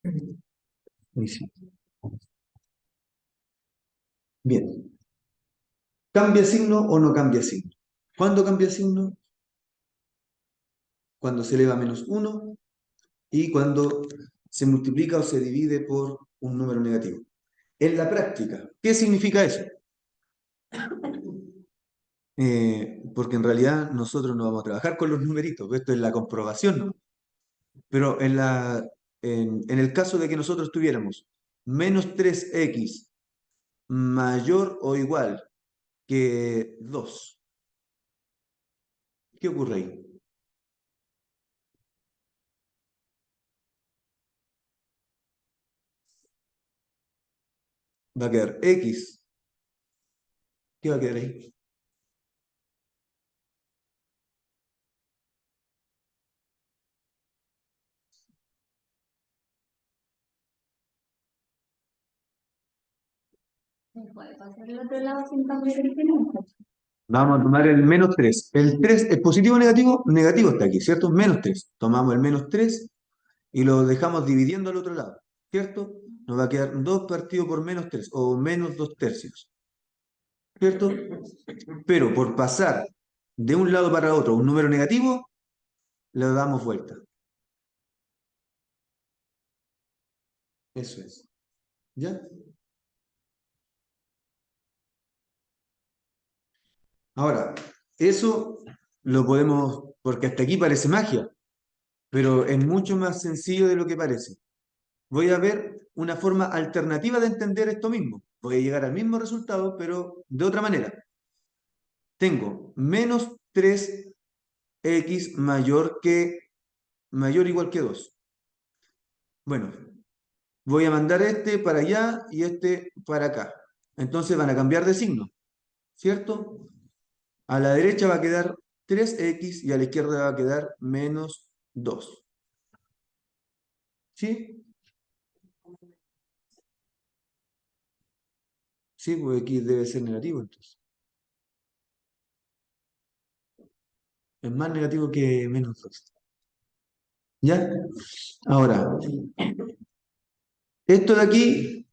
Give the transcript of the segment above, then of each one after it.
Ahí sí. Bien. ¿Cambia signo o no cambia signo? ¿Cuándo cambia signo? Cuando se eleva a -1 y cuando se multiplica o se divide por un número negativo. En la práctica, ¿qué significa eso? Porque en realidad nosotros no vamos a trabajar con los numeritos, esto es la comprobación, ¿no? Pero en el caso de que nosotros tuviéramos -3x mayor o igual que 2, ¿qué ocurre ahí? Va a quedar x, ¿qué va a quedar ahí? Puede pasar el otro lado sin cambiar el elemento. Vamos a tomar el -3. ¿El 3 es positivo o negativo? Negativo está aquí, ¿cierto? -3. Tomamos el -3 y lo dejamos dividiendo al otro lado, ¿cierto? Nos va a quedar 2 partido por -3 o -2 tercios, ¿cierto? Pero por pasar de un lado para otro un número negativo, le damos vuelta. Eso es. ¿Ya? Ahora, eso lo podemos, porque hasta aquí parece magia, pero es mucho más sencillo de lo que parece. Voy a ver una forma alternativa de entender esto mismo. Voy a llegar al mismo resultado, pero de otra manera. Tengo -3x mayor o igual que 2. Bueno, voy a mandar este para allá y este para acá. Entonces van a cambiar de signo, ¿cierto? A la derecha va a quedar 3x y a la izquierda va a quedar -2. ¿Sí? Sí, pues x debe ser negativo entonces. Es más negativo que -2. ¿Ya? Ahora, esto de aquí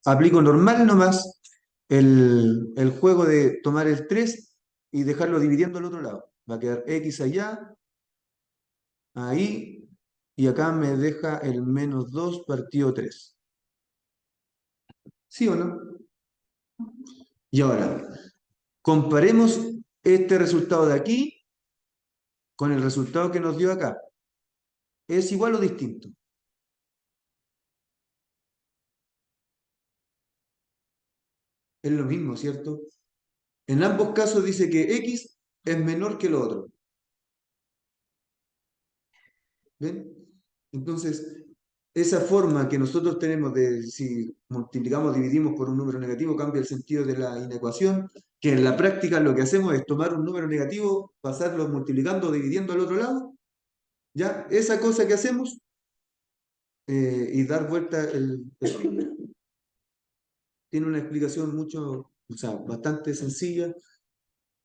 aplico normal nomás el juego de tomar el 3 y dejarlo dividiendo al otro lado. Va a quedar x allá, ahí, y acá me deja el -2 partido 3. ¿Sí o no? Y ahora, comparemos este resultado de aquí con el resultado que nos dio acá. ¿Es igual o distinto? Es lo mismo, ¿cierto? En ambos casos dice que x es menor que lo otro. ¿Ven? Entonces, esa forma que nosotros tenemos de si multiplicamos, dividimos por un número negativo, cambia el sentido de la inecuación, que en la práctica lo que hacemos es tomar un número negativo, pasarlo multiplicando, dividiendo al otro lado, ¿ya? Esa cosa que hacemos y dar vuelta el signo, tiene una explicación mucho, o sea, bastante sencilla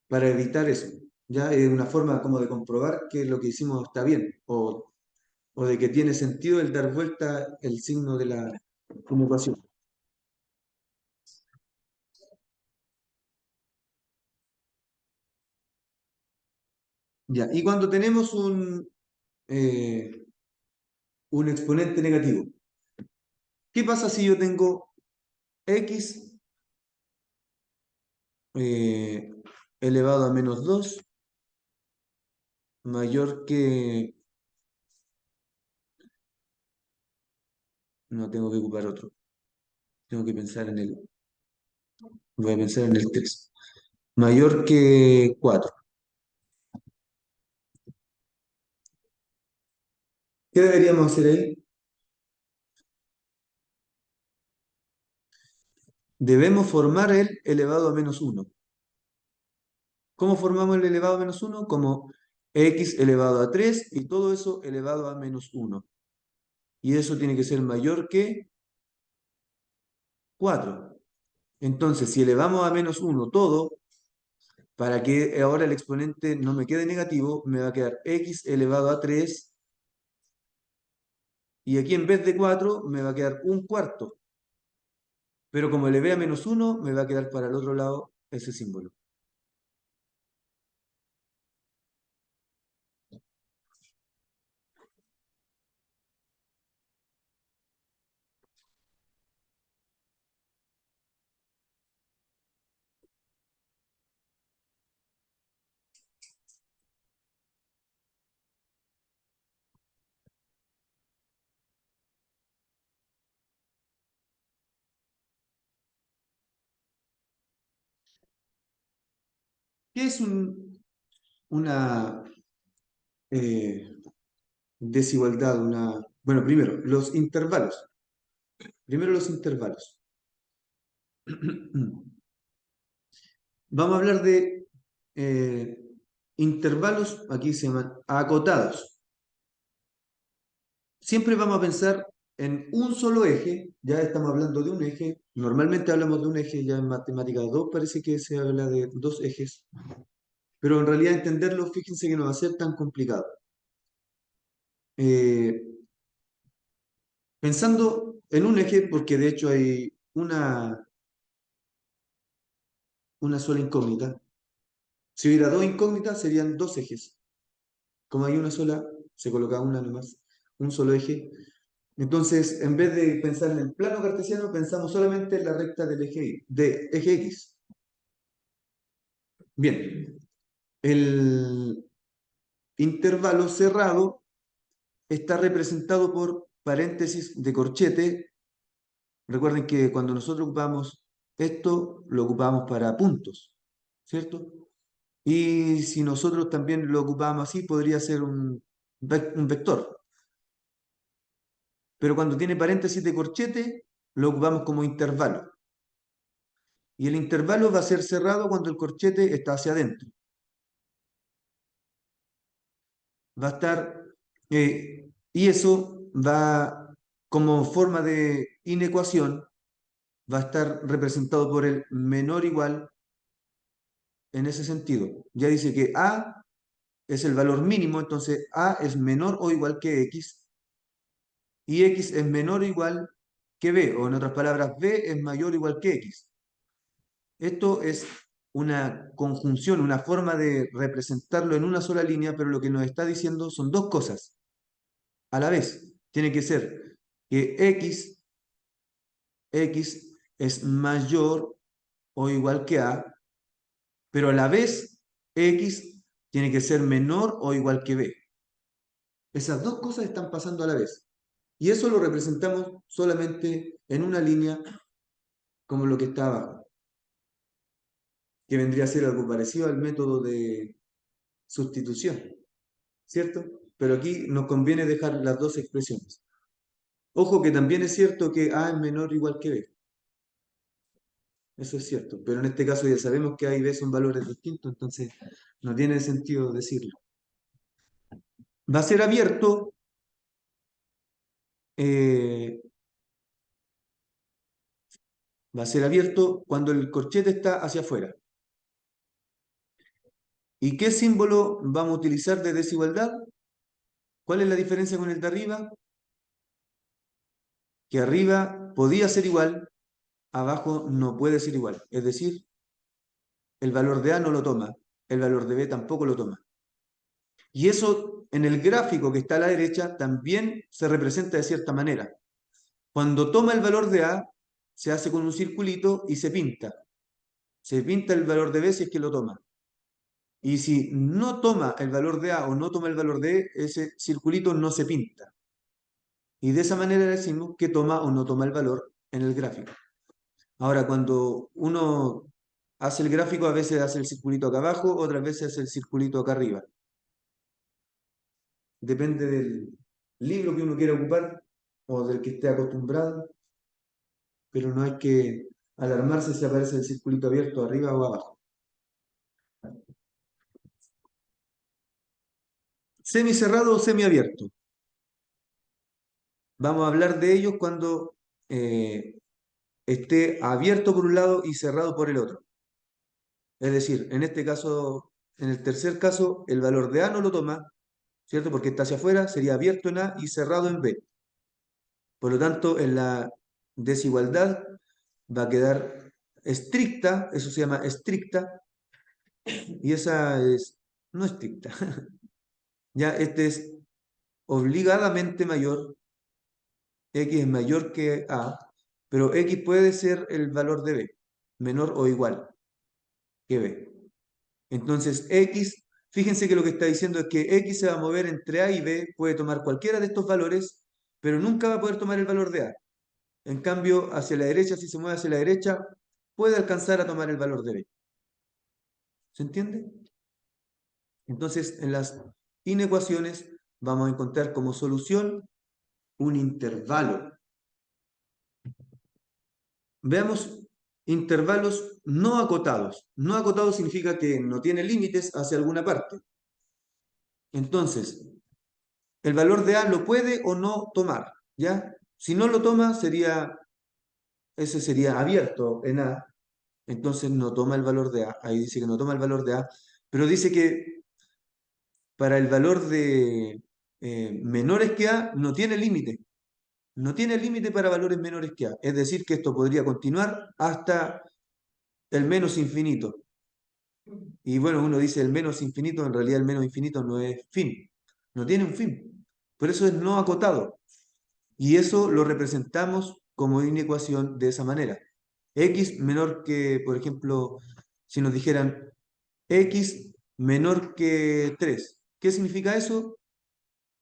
para evitar eso. Ya es una forma como de comprobar que lo que hicimos está bien o de que tiene sentido el dar vuelta el signo de la ecuación. Ya, y cuando tenemos un exponente negativo, ¿qué pasa si yo tengo x eh, elevado a -2 mayor que... No, tengo que ocupar otro. Tengo que pensar en el... Voy a pensar en el 3. Mayor que 4. ¿Qué deberíamos hacer ahí? Debemos formar el elevado a -1. ¿Cómo formamos el elevado a -1? Como x elevado a 3 y todo eso elevado a -1. Y eso tiene que ser mayor que 4. Entonces, si elevamos a -1 todo, para que ahora el exponente no me quede negativo, me va a quedar x elevado a 3 Y aquí en vez de 4 me va a quedar un cuarto. Pero como le vea menos 1, me va a quedar para el otro lado ese símbolo. ¿Qué es una eh, desigualdad? Bueno, primero, los intervalos. Primero los intervalos. Vamos a hablar de eh, intervalos, aquí se llaman acotados. Siempre vamos a pensar en un solo eje, ya estamos hablando de un eje, normalmente hablamos de un eje, ya en matemática 2 parece que se habla de dos ejes, pero en realidad entenderlo, fíjense que no va a ser tan complicado. Eh, Pensando en un eje, porque de hecho hay una sola incógnita, si hubiera dos incógnitas serían dos ejes. Como hay una sola, se coloca una nomás, un solo eje. Entonces, en vez de pensar en el plano cartesiano, pensamos solamente en la recta del eje X. Bien, el intervalo cerrado está representado por paréntesis de corchete. Recuerden que cuando nosotros ocupamos esto, lo ocupamos para puntos, ¿cierto? Y si nosotros también lo ocupamos así, podría ser un vector. Pero cuando tiene paréntesis de corchete, lo ocupamos como intervalo. Y el intervalo va a ser cerrado cuando el corchete está hacia adentro. Va a estar, y eso va, como forma de inecuación, va a estar representado por el menor igual en ese sentido. Ya dice que A es el valor mínimo, entonces A es menor o igual que X y X es menor o igual que B, o en otras palabras, B es mayor o igual que X. Esto es una conjunción, una forma de representarlo en una sola línea, pero lo que nos está diciendo son dos cosas a la vez. Tiene que ser que X es mayor o igual que A, pero a la vez X tiene que ser menor o igual que B. Esas dos cosas están pasando a la vez. Y eso lo representamos solamente en una línea como lo que está abajo, que vendría a ser algo parecido al método de sustitución, ¿cierto? Pero aquí nos conviene dejar las dos expresiones. Ojo que también es cierto que A es menor o igual que B. Eso es cierto, pero en este caso ya sabemos que A y B son valores distintos, entonces no tiene sentido decirlo. Va a ser abierto, eh, va a ser abierto cuando el corchete está hacia afuera. ¿Y qué símbolo vamos a utilizar de desigualdad? ¿Cuál es la diferencia con el de arriba? Que arriba podía ser igual, abajo no puede ser igual. Es decir, el valor de A no lo toma, el valor de B tampoco lo toma. Y eso en el gráfico que está a la derecha también se representa de cierta manera. Cuando toma el valor de A, se hace con un circulito y se pinta. Se pinta el valor de B si es que lo toma. Y si no toma el valor de A o no toma el valor de E, ese circulito no se pinta. Y de esa manera decimos que toma o no toma el valor en el gráfico. Ahora, cuando uno hace el gráfico, a veces hace el circulito acá abajo, otras veces hace el circulito acá arriba. Depende del libro que uno quiera ocupar o del que esté acostumbrado, pero no hay que alarmarse si aparece el circulito abierto arriba o abajo. Semicerrado o semiabierto. Vamos a hablar de ellos cuando esté abierto por un lado y cerrado por el otro. Es decir, en este caso, en el tercer caso, el valor de A no lo toma, ¿cierto? Porque está hacia afuera, sería abierto en A y cerrado en B. Por lo tanto, en la desigualdad va a quedar estricta, eso se llama estricta, y esa es no estricta. Ya este es obligadamente mayor, x es mayor que a, pero x puede ser el valor de b, menor o igual que b. Entonces, x, fíjense que lo que está diciendo es que x se va a mover entre a y b, puede tomar cualquiera de estos valores, pero nunca va a poder tomar el valor de a. En cambio, hacia la derecha, si se mueve hacia la derecha, puede alcanzar a tomar el valor de b. ¿Se entiende? Entonces, en las inecuaciones vamos a encontrar como solución un intervalo. Veamos intervalos no acotados. No acotado significa que no tiene límites hacia alguna parte. Entonces, el valor de A lo puede o no tomar, ¿ya? Si no lo toma, ese sería abierto en A, entonces no toma el valor de A. Ahí dice que no toma el valor de A, pero dice que para el valor de menores que A no tiene límite. No tiene límite para valores menores que A. Es decir, que esto podría continuar hasta el menos infinito. Y bueno, uno dice el menos infinito, en realidad el menos infinito no es fin. No tiene un fin. Por eso es no acotado. Y eso lo representamos como inecuación de esa manera. X menor que, por ejemplo, si nos dijeran X menor que 3. ¿Qué significa eso?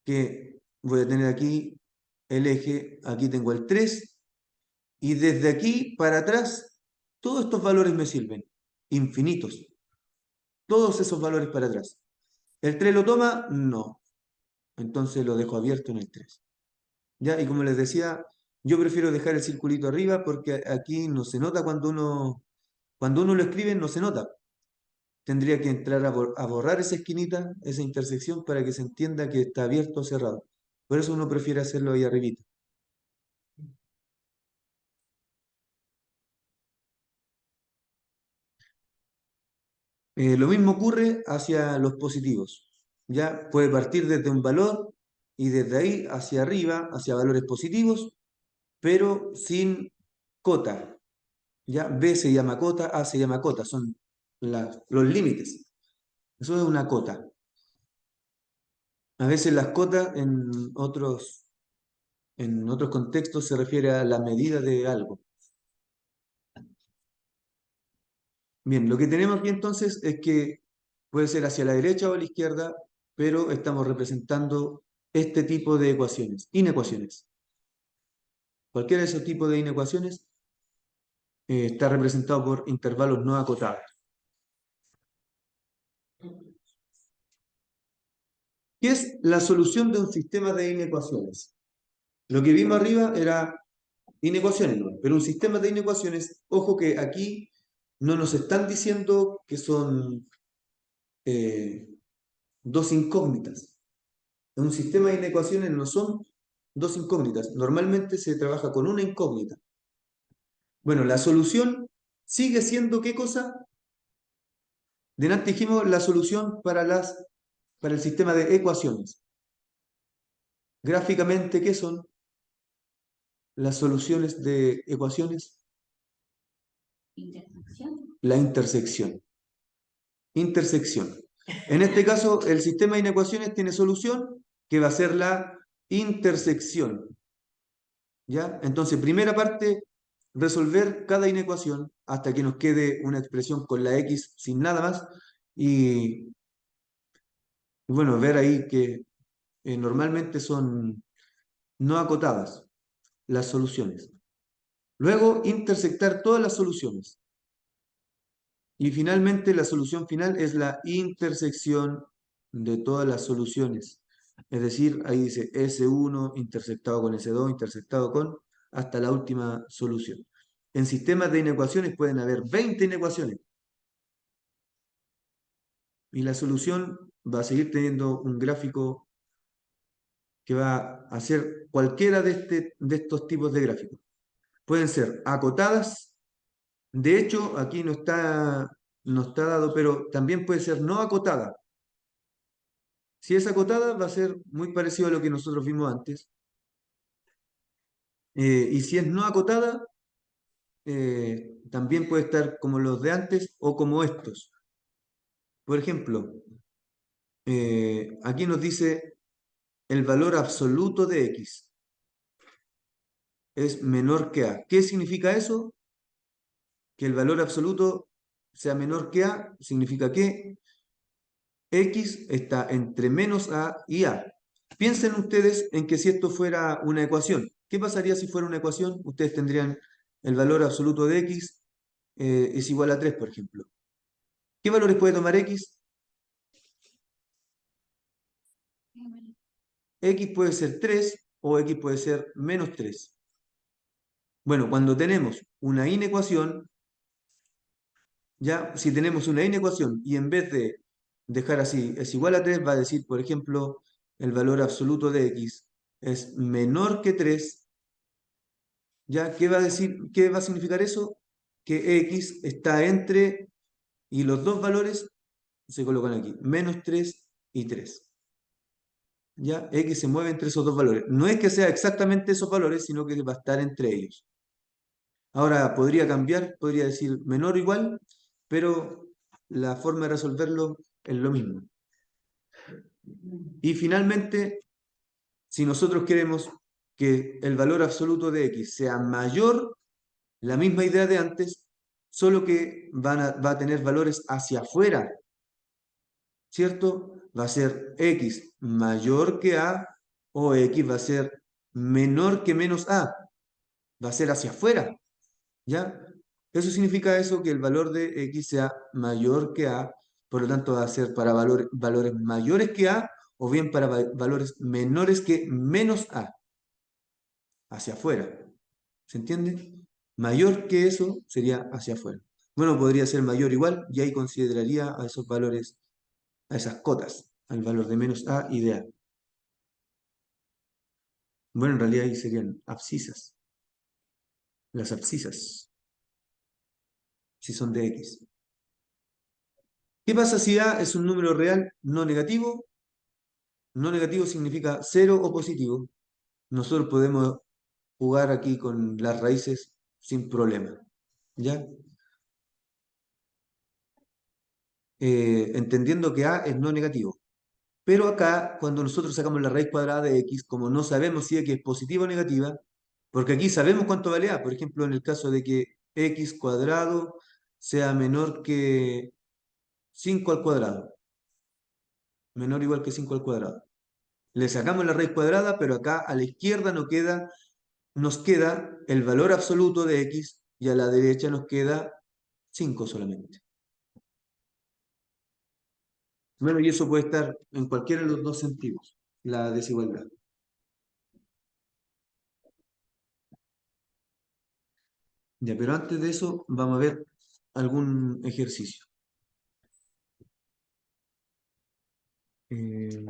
Que voy a tener aquí el eje, aquí tengo el 3, y desde aquí para atrás, todos estos valores me sirven, infinitos, todos esos valores para atrás. ¿El 3 lo toma? No. Entonces lo dejo abierto en el 3. ¿Ya? Y como les decía, yo prefiero dejar el circulito arriba porque aquí no se nota cuando uno lo escribe, no se nota. Tendría que entrar a borrar esa esquinita, esa intersección, para que se entienda que está abierto o cerrado. Por eso uno prefiere hacerlo ahí arribita. Lo mismo ocurre hacia los positivos. Ya puede partir desde un valor y desde ahí hacia arriba, hacia valores positivos, pero sin cota. Ya B se llama cota, A se llama cota, son los límites. Eso es una cota. A veces las cotas en otros contextos se refiere a la medida de algo. Bien, lo que tenemos aquí entonces es que puede ser hacia la derecha o a la izquierda, pero estamos representando este tipo de ecuaciones, inecuaciones. Cualquiera de esos tipos de inecuaciones está representado por intervalos no acotados. ¿Qué es la solución de un sistema de inecuaciones? Lo que vimos arriba era inecuaciones, ¿no? Pero un sistema de inecuaciones, ojo que aquí no nos están diciendo que son eh, dos incógnitas. En un sistema de inecuaciones no son dos incógnitas. Normalmente se trabaja con una incógnita. Bueno, la solución sigue siendo ¿qué cosa? Delante dijimos la solución para el sistema de ecuaciones. Gráficamente, ¿qué son las soluciones de ecuaciones? Intersección. La intersección. Intersección. En este caso, el sistema de inecuaciones tiene solución que va a ser la intersección. ¿Ya? Entonces, primera parte, resolver cada inecuación hasta que nos quede una expresión con la x sin nada más. Y bueno, ver ahí que normalmente son no acotadas las soluciones. Luego, intersectar todas las soluciones. Y finalmente, la solución final es la intersección de todas las soluciones. Es decir, ahí dice S1 intersectado con S2, intersectado con, hasta la última solución. En sistemas de inecuaciones pueden haber 20 inecuaciones. Y la solución va a seguir teniendo un gráfico que va a ser cualquiera de estos tipos de gráficos. Pueden ser acotadas. De hecho, aquí no está dado, pero también puede ser no acotada. Si es acotada, va a ser muy parecido a lo que nosotros vimos antes. Y si es no acotada, también puede estar como los de antes o como estos. Por ejemplo, aquí nos dice el valor absoluto de x es menor que a. ¿Qué significa eso? Que el valor absoluto sea menor que a, significa que x está entre menos a y a. Piensen ustedes en que si esto fuera una ecuación, ¿qué pasaría si fuera una ecuación? Ustedes tendrían el valor absoluto de x es igual a 3, por ejemplo. ¿Qué valores puede tomar x? X puede ser 3 o x puede ser menos 3. Bueno, cuando tenemos una inecuación, ya si tenemos una inecuación y en vez de dejar así es igual a 3, va a decir, por ejemplo, el valor absoluto de x es menor que 3. ¿Ya? ¿Qué va a decir? ¿Qué va a significar eso? Que x está entre, y los dos valores se colocan aquí, menos 3 y 3. ¿Ya? X se mueve entre esos dos valores. No es que sea exactamente esos valores, sino que va a estar entre ellos. Ahora podría cambiar, podría decir menor o igual, pero la forma de resolverlo es lo mismo. Y finalmente, si nosotros queremos que el valor absoluto de x sea mayor, la misma idea de antes, solo que va a tener valores hacia afuera, ¿cierto? Va a ser x mayor que a o x va a ser menor que menos a, va a ser hacia afuera, ¿ya? Eso significa eso, que el valor de x sea mayor que a, por lo tanto va a ser para valores mayores que a o bien para valores menores que menos a, hacia afuera. ¿Se entiende? Mayor que eso sería hacia afuera. Bueno, podría ser mayor igual y ahí consideraría a esos valores, a esas cotas, al valor de menos a y de a. Bueno, en realidad ahí serían abscisas, las abscisas, si son de x. ¿Qué pasa si a es un número real no negativo? No negativo significa cero o positivo. Nosotros podemos jugar aquí con las raíces sin problema. ¿Ya? Entendiendo que a es no negativo. Pero acá, cuando nosotros sacamos la raíz cuadrada de x, como no sabemos si x es positiva o negativa, porque aquí sabemos cuánto vale a, por ejemplo, en el caso de que x cuadrado sea menor que 5 al cuadrado, menor o igual que 5 al cuadrado. Le sacamos la raíz cuadrada, pero acá a la izquierda nos queda el valor absoluto de x y a la derecha nos queda 5 solamente. Bueno, y eso puede estar en cualquiera de los dos sentidos, la desigualdad. Ya, pero antes de eso vamos a ver algún ejercicio. Eh,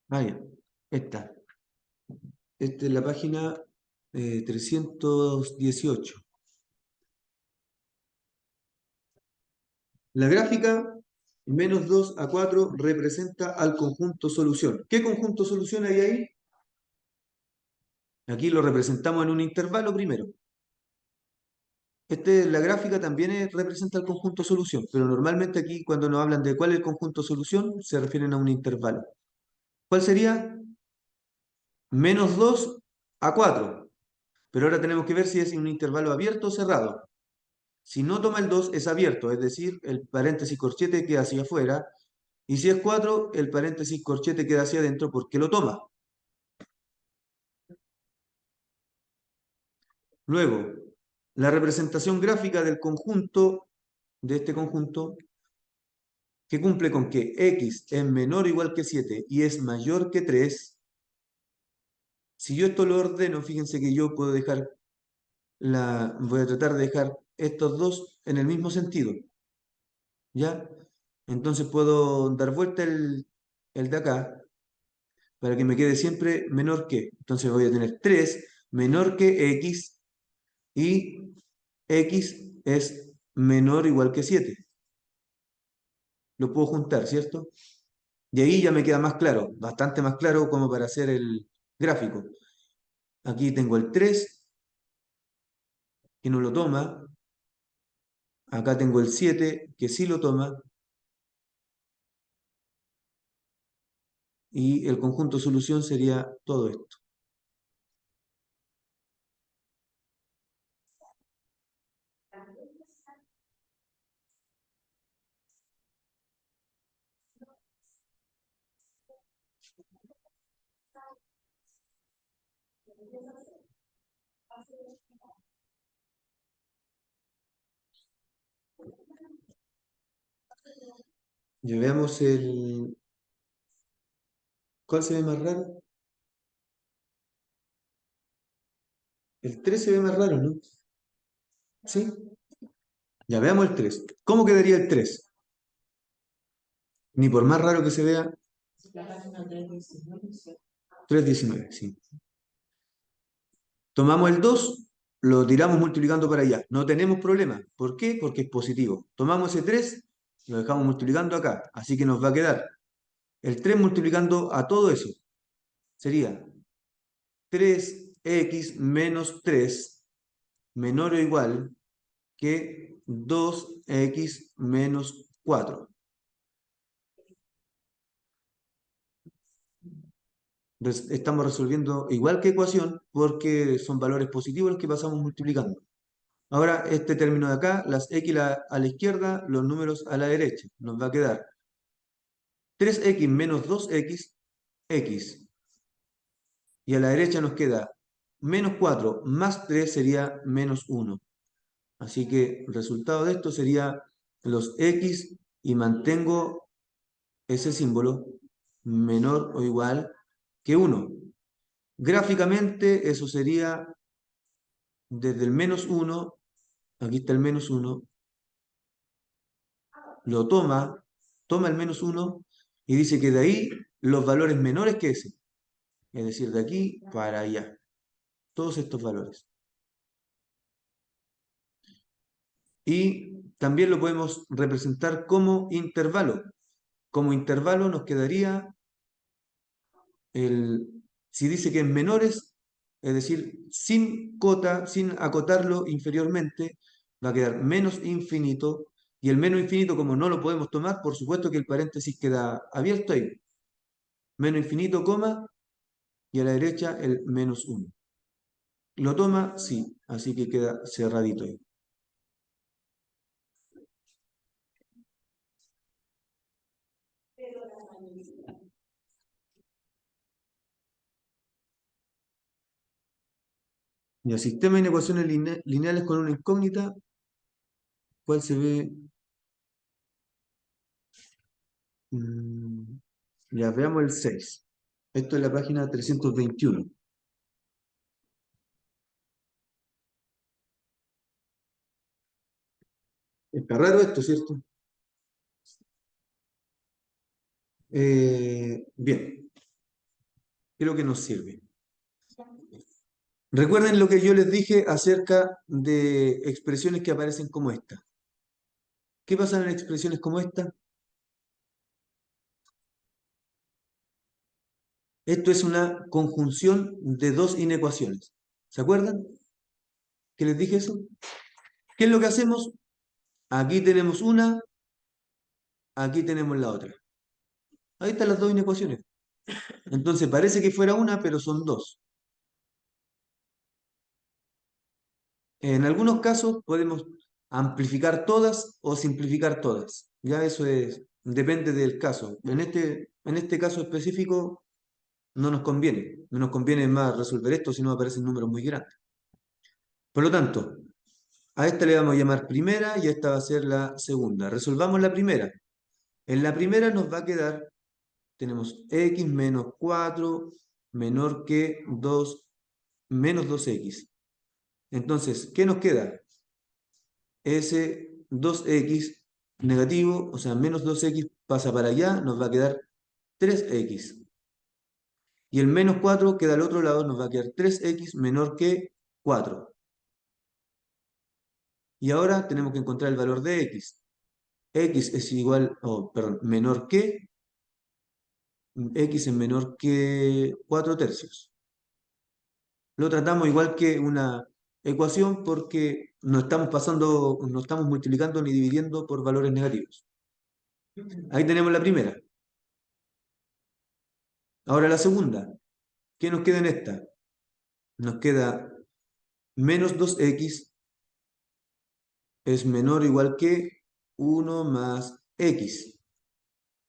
ya, esta. Esta es la página 318. La gráfica -2 a 4 representa al conjunto solución. ¿Qué conjunto solución hay ahí? Aquí lo representamos en un intervalo primero. La gráfica también representa el conjunto solución, pero normalmente aquí cuando nos hablan de cuál es el conjunto solución, se refieren a un intervalo. ¿Cuál sería? -2 a 4. Pero ahora tenemos que ver si es un intervalo abierto o cerrado. Si no toma el 2 es abierto, es decir, el paréntesis corchete queda hacia afuera. Y si es 4, el paréntesis corchete queda hacia adentro porque lo toma. Luego, la representación gráfica del conjunto, de este conjunto, que cumple con que x es menor o igual que 7 y es mayor que 3. Si yo esto lo ordeno, fíjense que yo puedo dejar voy a tratar de dejar estos dos en el mismo sentido, ¿ya? Entonces puedo dar vuelta el de acá para que me quede siempre menor que. Entonces voy a tener 3 menor que x y x es menor o igual que 7. Lo puedo juntar, ¿cierto? Y ahí ya me queda más claro, bastante más claro como para hacer el gráfico. Aquí tengo el 3 que no lo toma. Acá tengo el 7 que sí lo toma. Y el conjunto solución sería todo esto. Ya veamos el... ¿Cuál se ve más raro? El 3 se ve más raro, ¿no? ¿Sí? Ya veamos el 3. ¿Cómo quedaría el 3? Ni por más raro que se vea, 3,19, sí. Tomamos el 2, lo tiramos multiplicando para allá. No tenemos problema. ¿Por qué? Porque es positivo. Tomamos ese 3, lo dejamos multiplicando acá. Así que nos va a quedar el 3 multiplicando a todo eso. Sería 3x menos 3 menor o igual que 2x menos 4. Estamos resolviendo igual que ecuación porque son valores positivos los que pasamos multiplicando. Ahora, este término de acá, las x a la izquierda, los números a la derecha. Nos va a quedar 3x menos 2x, x. Y a la derecha nos queda menos 4 más 3 sería menos 1. Así que el resultado de esto sería los x y mantengo ese símbolo menor o igual que 1. Gráficamente eso sería desde el menos 1, aquí está el menos 1, lo toma el menos 1 y dice que de ahí los valores menores que ese, es decir, de aquí para allá, todos estos valores. Y también lo podemos representar como intervalo. Como intervalo nos quedaría si dice que es menores, es decir, sin cota, sin acotarlo inferiormente, va a quedar menos infinito, y el menos infinito, como no lo podemos tomar, por supuesto que el paréntesis queda abierto ahí. Menos infinito, coma, y a la derecha el menos 1. ¿Lo toma? Sí, así que queda cerradito ahí. Y el sistema de inecuaciones lineales con una incógnita, ¿cuál se ve? Mm, ya veamos el 6. Esto es la página 321. Está raro esto, ¿cierto? Bien, creo que nos sirve. Recuerden lo que yo les dije acerca de expresiones que aparecen como esta. ¿Qué pasa en expresiones como esta? Esto es una conjunción de dos inecuaciones. ¿Se acuerdan que les dije eso? ¿Qué es lo que hacemos? Aquí tenemos una, aquí tenemos la otra. Ahí están las dos inecuaciones. Entonces parece que fuera una, pero son dos. En algunos casos podemos amplificar todas o simplificar todas. Ya eso depende del caso. En este caso específico no nos conviene. No nos conviene más resolver esto si no aparecen números muy grandes. Por lo tanto, a esta le vamos a llamar primera y esta va a ser la segunda. Resolvamos la primera. En la primera nos va a quedar, tenemos x menos 4 menor que 2 menos 2x. Entonces, ¿qué nos queda? Ese 2x negativo, o sea, menos 2x pasa para allá, nos va a quedar 3x. Y el menos 4 queda al otro lado, nos va a quedar 3x menor que 4. Y ahora tenemos que encontrar el valor de x. X es igual, perdón, menor que X es menor que 4 tercios. Lo tratamos igual que una ecuación porque no estamos pasando, no estamos multiplicando ni dividiendo por valores negativos. Ahí tenemos la primera. Ahora la segunda. ¿Qué nos queda en esta? Nos queda menos 2x es menor o igual que 1 más x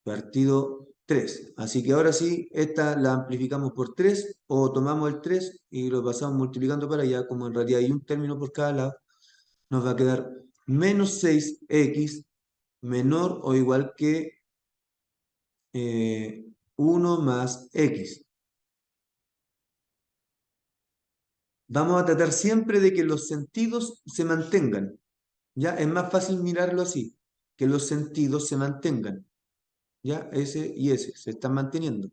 partido 3. Así que ahora sí, esta la amplificamos por 3 o tomamos el 3 y lo pasamos multiplicando para allá, como en realidad hay un término por cada lado, nos va a quedar menos 6x menor o igual que 1 más x. Vamos a tratar siempre de que los sentidos se mantengan. ¿Ya? Es más fácil mirarlo así, que los sentidos se mantengan. ¿Ya? Ese y ese se están manteniendo.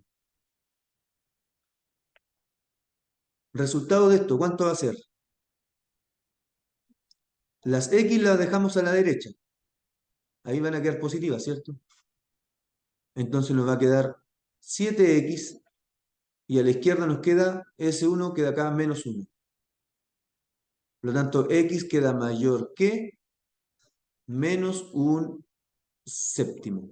Resultado de esto, ¿cuánto va a ser? Las X las dejamos a la derecha. Ahí van a quedar positivas, ¿cierto? Entonces nos va a quedar 7x y a la izquierda nos queda S1, queda acá menos 1. Por lo tanto, X queda mayor que menos un séptimo.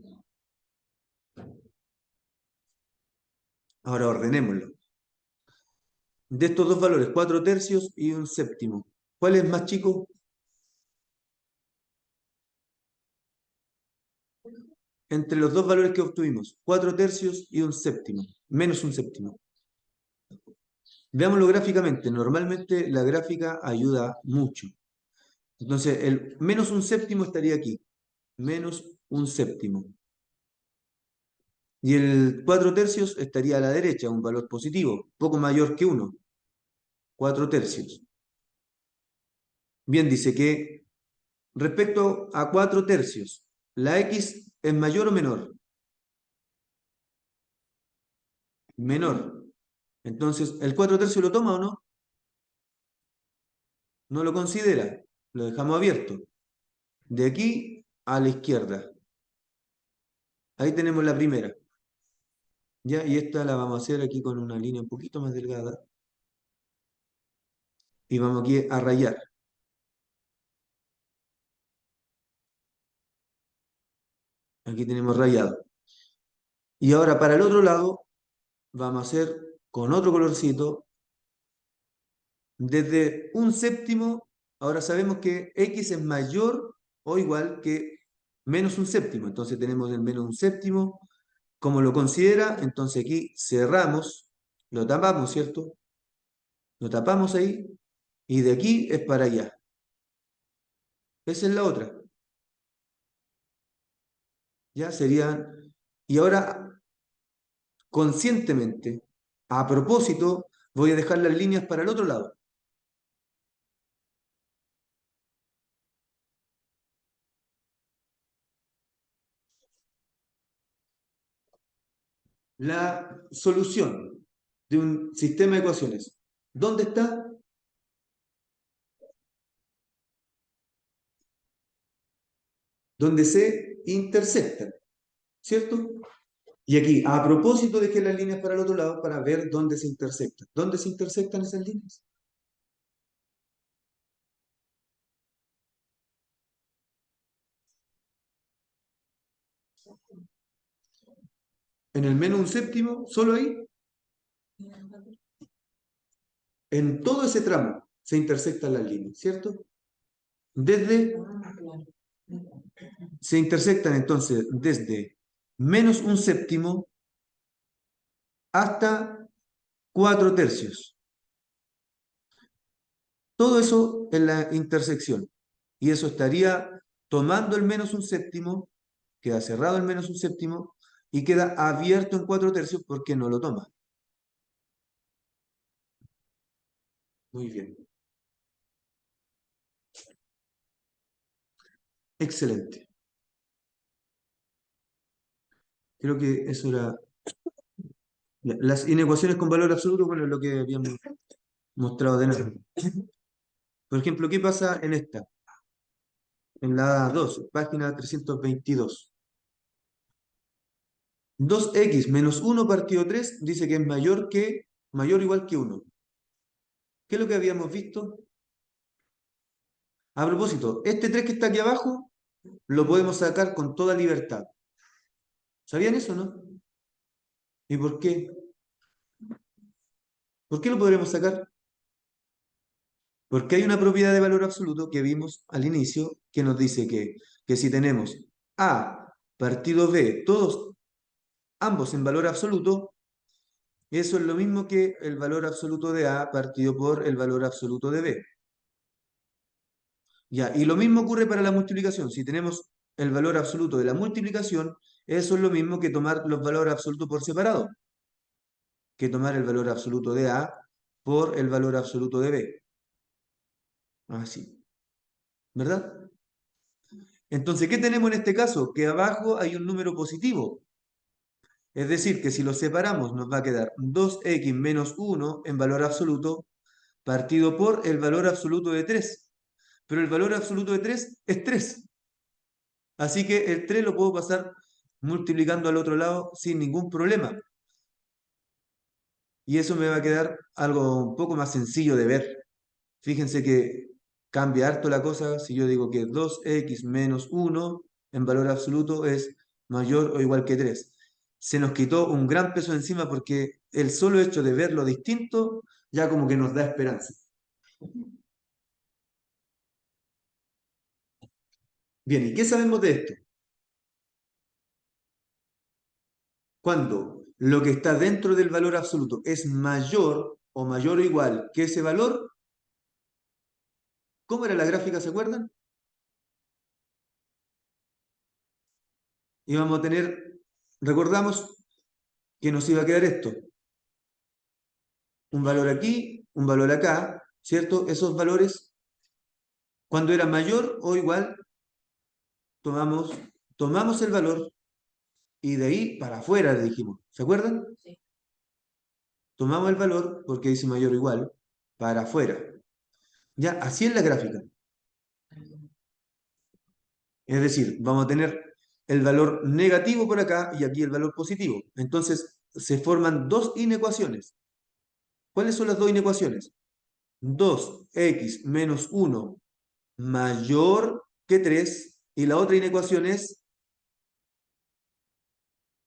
Ahora ordenémoslo. De estos dos valores, 4 tercios y un séptimo, ¿cuál es más chico? Entre los dos valores que obtuvimos, 4 tercios y un séptimo, menos un séptimo. Veámoslo gráficamente. Normalmente la gráfica ayuda mucho. Entonces, el menos un séptimo estaría aquí. Menos un séptimo. Y el 4 tercios estaría a la derecha, un valor positivo, poco mayor que 1. 4 tercios. Bien, dice que respecto a 4 tercios, ¿la X es mayor o menor? Menor. Entonces, ¿el 4 tercios lo toma o no? No lo considera. Lo dejamos abierto. De aquí a la izquierda. Ahí tenemos la primera. ¿Ya? Y esta la vamos a hacer aquí con una línea un poquito más delgada. Y vamos aquí a rayar. Aquí tenemos rayado. Y ahora para el otro lado vamos a hacer con otro colorcito. Desde un séptimo, ahora sabemos que X es mayor o igual que menos un séptimo. Entonces tenemos el menos un séptimo. Como lo considera, entonces aquí cerramos, lo tapamos, ¿cierto? Lo tapamos ahí y de aquí es para allá. Esa es la otra. Ya sería. Y ahora, conscientemente, a propósito, voy a dejar las líneas para el otro lado. La solución de un sistema de ecuaciones. ¿Dónde está? Donde se intersectan, ¿cierto? Y aquí, a propósito, dejé las líneas para el otro lado para ver dónde se intersectan. ¿Dónde se intersectan esas líneas? En el menos un séptimo, solo ahí. En todo ese tramo se intersectan las líneas, ¿cierto? Desde, se intersectan entonces desde menos un séptimo hasta 4 tercios. Todo eso en la intersección. Y eso estaría tomando el menos un séptimo, queda cerrado el menos un séptimo y queda abierto en 4 tercios porque no lo toma. Muy bien. Excelente. Creo que eso era. Ya, las inecuaciones con valor absoluto, bueno, es lo que habíamos mostrado de nuevo. Por ejemplo, ¿qué pasa en esta? En la 2, página 322. 2x menos 1 partido 3 dice que es mayor o igual que 1. ¿Qué es lo que habíamos visto? A propósito, este 3 que está aquí abajo lo podemos sacar con toda libertad. ¿Sabían eso, no? ¿Y por qué? ¿Por qué lo podremos sacar? Porque hay una propiedad de valor absoluto que vimos al inicio que nos dice que si tenemos A partido B, ambos en valor absoluto, eso es lo mismo que el valor absoluto de A partido por el valor absoluto de B. Ya, y lo mismo ocurre para la multiplicación. Si tenemos el valor absoluto de la multiplicación, eso es lo mismo que tomar los valores absolutos por separado, que tomar el valor absoluto de A por el valor absoluto de B. Así, ¿verdad? Entonces, ¿qué tenemos en este caso? Que abajo hay un número positivo. Es decir, que si lo separamos nos va a quedar 2x menos 1 en valor absoluto partido por el valor absoluto de 3. Pero el valor absoluto de 3 es 3. Así que el 3 lo puedo pasar multiplicando al otro lado sin ningún problema. Y eso me va a quedar algo un poco más sencillo de ver. Fíjense que cambia harto la cosa si yo digo que 2x menos 1 en valor absoluto es mayor o igual que 3. Se nos quitó un gran peso encima porque el solo hecho de verlo distinto ya como que nos da esperanza. Bien, ¿y qué sabemos de esto? Cuando lo que está dentro del valor absoluto es mayor o igual que ese valor, ¿cómo era la gráfica, se acuerdan? Íbamos a tener, recordamos que nos iba a quedar esto, un valor aquí, un valor acá, ¿cierto? Esos valores, cuando era mayor o igual, tomamos, tomamos el valor y de ahí para afuera le dijimos, ¿se acuerdan? Sí. Tomamos el valor, porque dice mayor o igual, para afuera. Ya, así es la gráfica. Es decir, vamos a tener el valor negativo por acá y aquí el valor positivo. Entonces, se forman dos inecuaciones. ¿Cuáles son las dos inecuaciones? 2x menos 1 mayor que 3 y la otra inecuación es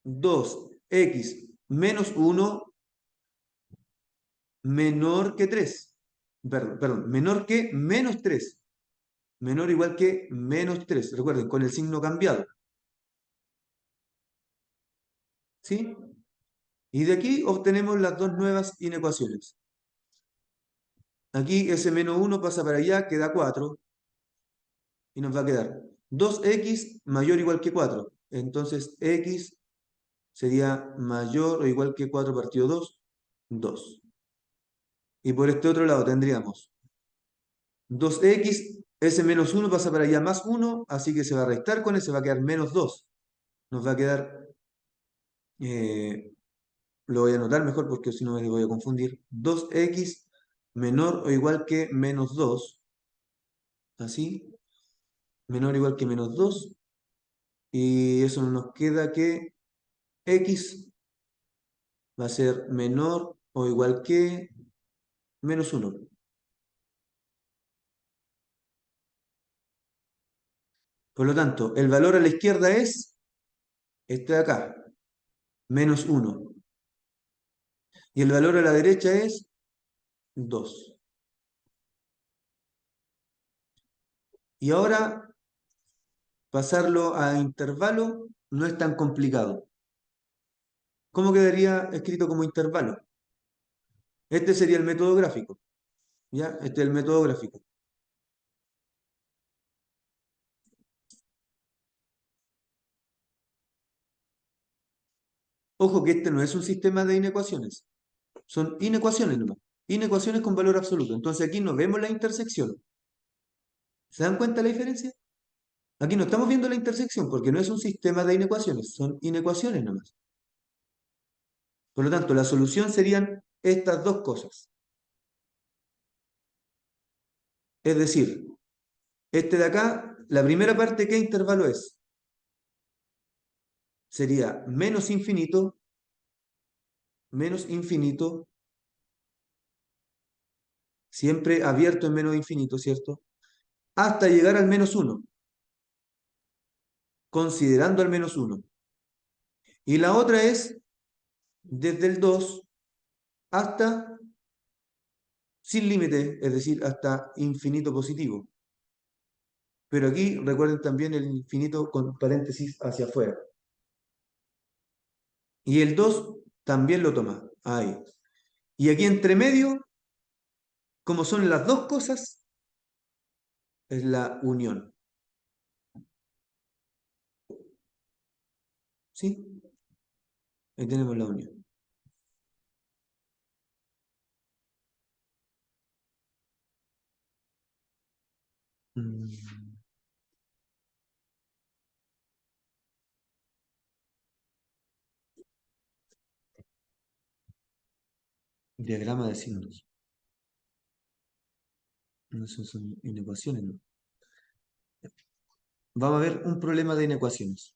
2x menos 1 menor que 3. Perdón, menor que menos 3. Menor o igual que menos 3. Recuerden, con el signo cambiado. ¿Sí? Y de aquí obtenemos las dos nuevas inecuaciones. Aquí ese menos 1 pasa para allá, queda 4. Y nos va a quedar 2x mayor o igual que 4. Entonces x sería mayor o igual que 4 partido 2, 2. Y por este otro lado tendríamos 2x, ese menos 1 pasa para allá más 1, así que se va a restar con ese, va a quedar menos 2. Nos va a quedar, eh, lo voy a anotar mejor porque si no me voy a confundir, 2x menor o igual que menos 2, así, menor o igual que menos 2, y eso nos queda que x va a ser menor o igual que menos 1. Por lo tanto, el valor a la izquierda es este de acá, menos 1. Y el valor a la derecha es 2. Y ahora pasarlo a intervalo no es tan complicado. ¿Cómo quedaría escrito como intervalo? Este sería el método gráfico. ¿Ya? Este es el método gráfico. Ojo que este no es un sistema de inecuaciones. Son inecuaciones nomás. Inecuaciones con valor absoluto. Entonces aquí no vemos la intersección. ¿Se dan cuenta la diferencia? Aquí no estamos viendo la intersección porque no es un sistema de inecuaciones, son inecuaciones nomás. Por lo tanto, la solución serían estas dos cosas. Es decir, este de acá, la primera parte, ¿qué intervalo es? sería menos infinito, siempre abierto en menos infinito, ¿cierto? Hasta llegar al menos uno, considerando al menos uno. Y la otra es desde el 2 hasta sin límite, es decir, hasta infinito positivo. Pero aquí recuerden también el infinito con paréntesis hacia afuera. Y el 2 también lo toma. Ahí. Y aquí entre medio, como son las dos cosas, es la unión. ¿Sí? Ahí tenemos la unión. Mm, Diagrama de signos. No son inecuaciones, ¿no? Vamos a ver un problema de inecuaciones.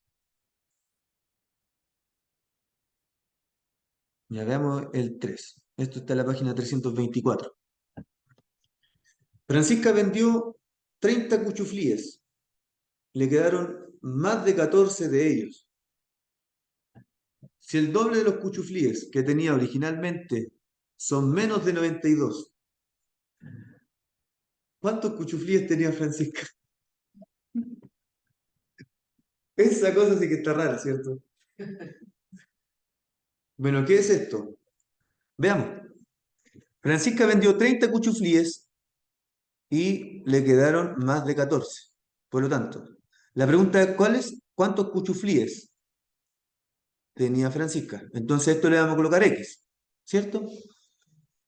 Ya veamos el 3. Esto está en la página 324. Francisca vendió 30 cuchuflíes. Le quedaron más de 14 de ellos. Si el doble de los cuchuflíes que tenía originalmente son menos de 92, ¿cuántos cuchuflíes tenía Francisca? Esa cosa sí que está rara, ¿cierto? Bueno, ¿qué es esto? Veamos. Francisca vendió 30 cuchuflíes y le quedaron más de 14. Por lo tanto, la pregunta es, ¿cuántos cuchuflíes tenía Francisca? Entonces esto le vamos a colocar X, ¿cierto?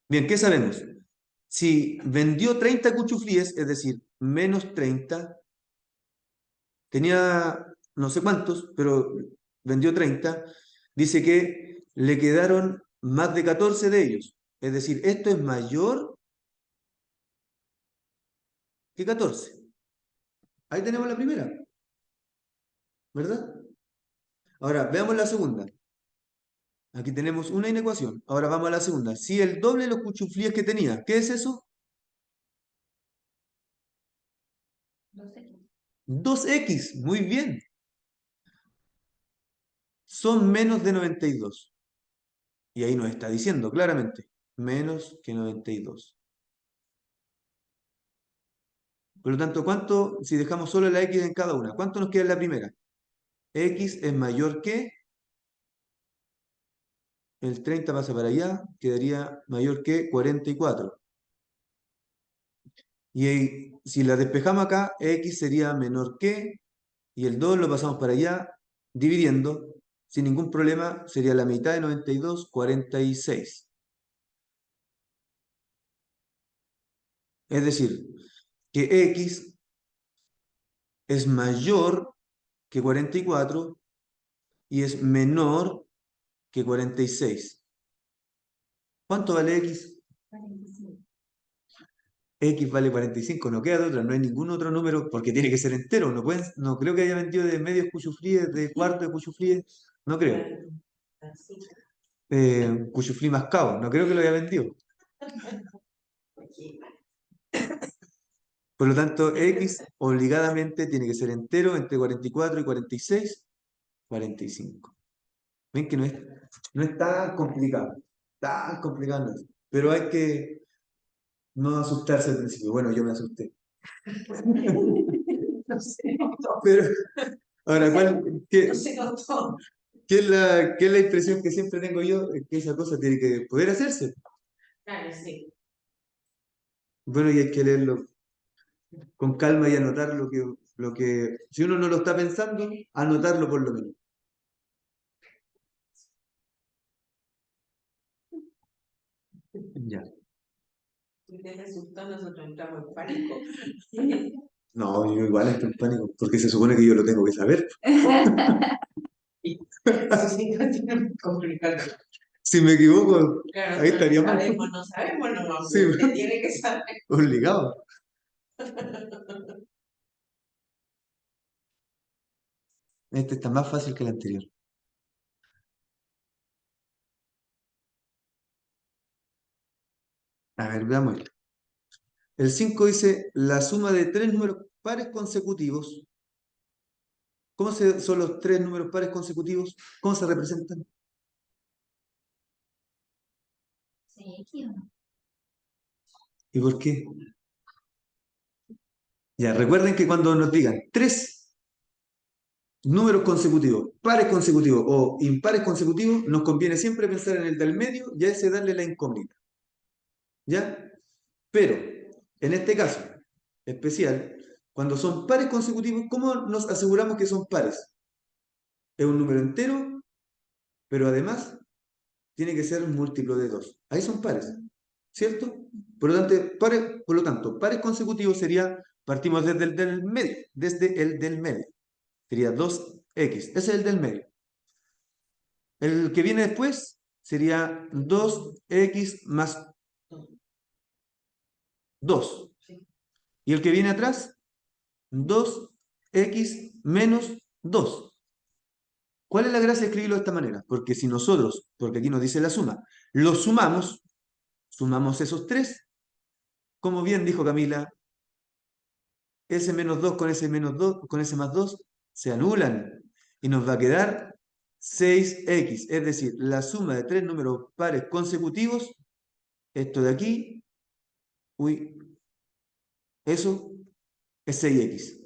Bien, ¿qué sabemos? Si vendió 30 cuchuflíes, es decir, menos 30, tenía no sé cuántos, pero vendió 30, dice que le quedaron más de 14 de ellos. Es decir, esto es mayor que 14. Ahí tenemos la primera, ¿verdad? Ahora, veamos la segunda. Aquí tenemos una inecuación. Ahora vamos a la segunda. Si el doble de los cuchuflíes que tenía, ¿qué es eso? 2x. 2x, muy bien. Son menos de 92. Y ahí nos está diciendo claramente, menos que 92. Por lo tanto, si dejamos solo la x en cada una, ¿cuánto nos queda en la primera? X es mayor que, el 30 pasa para allá, quedaría mayor que 44. Y ahí, si la despejamos acá, X sería menor que, y el 2 lo pasamos para allá, dividiendo, sin ningún problema, sería la mitad de 92, 46. Es decir, que X es mayor que 44 y es menor que 46. ¿Cuánto vale X? 45. X vale 45, no queda de otra, no hay ningún otro número, porque tiene que ser entero, no creo que haya vendido de medios cuchuflíes, de cuarto de cuchuflíes, no creo. Cuchuflí mascabo, no creo que lo haya vendido. Por lo tanto, X obligadamente tiene que ser entero entre 44 y 46, 45. Ven que no es tan complicado no es. Pero hay que no asustarse al principio. Bueno, yo me asusté. No sé. Pero, ahora, No se notó. ¿qué es la impresión que siempre tengo yo? Es que esa cosa tiene que poder hacerse. Claro, sí. Bueno, y hay que leerlo con calma y anotar si uno no lo está pensando, anotarlo por lo menos. Ya. Usted se asustó, nosotros entramos en pánico. No, yo igual estoy en pánico, porque se supone que yo lo tengo que saber. Eso sí, no tiene que complicar. Si me equivoco, Claro, ahí no estaría mal. sabemos, no sabemos, no, Sí, usted tiene que saber. obligado. Este está más fácil que el anterior. A ver, veamos esto. El 5 dice la suma de tres números pares consecutivos. Son los tres números pares consecutivos? ¿Cómo se representan? Sí, ¿qué onda? ¿Y por qué? Ya, recuerden que cuando nos digan tres números consecutivos, pares consecutivos o impares consecutivos, nos conviene siempre pensar en el del medio y a ese darle la incógnita. ¿Ya? Pero, en este caso especial, cuando son pares consecutivos, ¿cómo nos aseguramos que son pares? Es un número entero, pero además tiene que ser múltiplo de 2. Ahí son pares, ¿cierto? Por lo tanto, pares consecutivos sería, partimos desde el del medio, desde el del medio. Sería 2x, ese es el del medio. El que viene después sería 2x más 2. Y el que viene atrás, 2x menos 2. ¿Cuál es la gracia de escribirlo de esta manera? Porque si nosotros, porque aquí nos dice la suma, lo sumamos esos tres, como bien dijo Camila, ese menos 2 con ese menos 2 con ese más 2 se anulan y nos va a quedar 6x, es decir, la suma de tres números pares consecutivos, esto de aquí, uy, eso es 6x.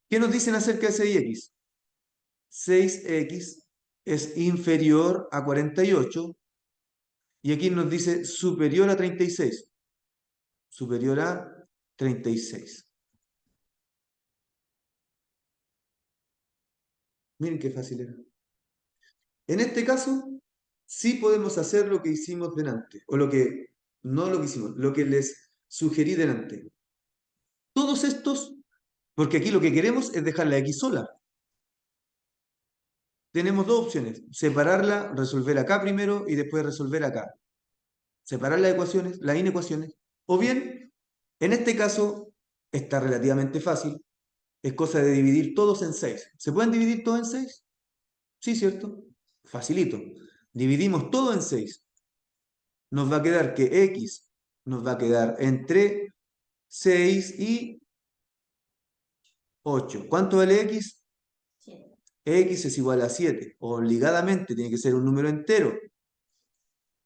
¿Qué nos dicen acerca de 6x? 6x es inferior a 48 y aquí nos dice superior a 36. Superior a 36. Miren qué fácil era. En este caso, sí podemos hacer lo que hicimos delante, o no lo que hicimos, lo que les sugerí delante. Todos estos, porque aquí lo que queremos es dejar la x sola. Tenemos dos opciones, separarla, resolver acá primero y después resolver acá. Separar las ecuaciones, las inecuaciones. O bien, en este caso, está relativamente fácil, es cosa de dividir todos en 6. ¿Se pueden dividir todos en 6? Sí, ¿cierto? Facilito. Dividimos todo en 6. Nos va a quedar que x nos va a quedar entre 6 y 8. ¿Cuánto vale x? 7. X es igual a 7. Obligadamente tiene que ser un número entero,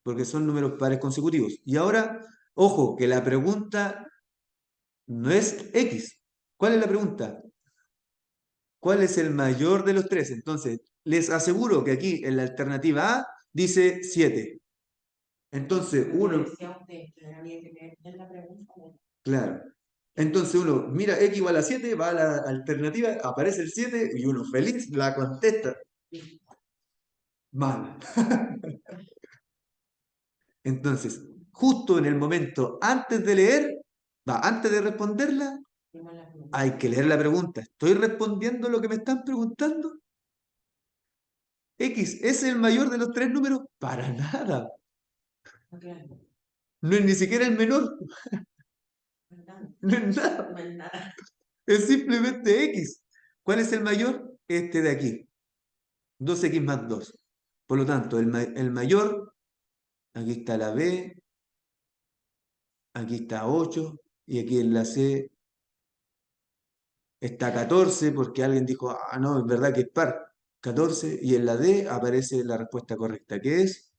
porque son números pares consecutivos. Y ahora, ojo, que la pregunta no es x. ¿Cuál es la pregunta? ¿Cuál es el mayor de los tres? Entonces, les aseguro que aquí en la alternativa A dice 7. Entonces, uno, claro. Entonces uno mira x igual a 7, va a la alternativa, aparece el 7 y uno feliz la contesta. Mal. Entonces, justo en el momento antes de leer, antes de responderla, hay que leer la pregunta. ¿Estoy respondiendo lo que me están preguntando? ¿X es el mayor de los tres números? Para nada. No es ni siquiera el menor. No es nada. Es simplemente X. ¿Cuál es el mayor? Este de aquí. 2x más 2. Por lo tanto, el mayor, aquí está la B, aquí está 8, y aquí en la C está 14, porque alguien dijo, ah, no, es verdad que es par. 14, y en la D aparece la respuesta correcta, que es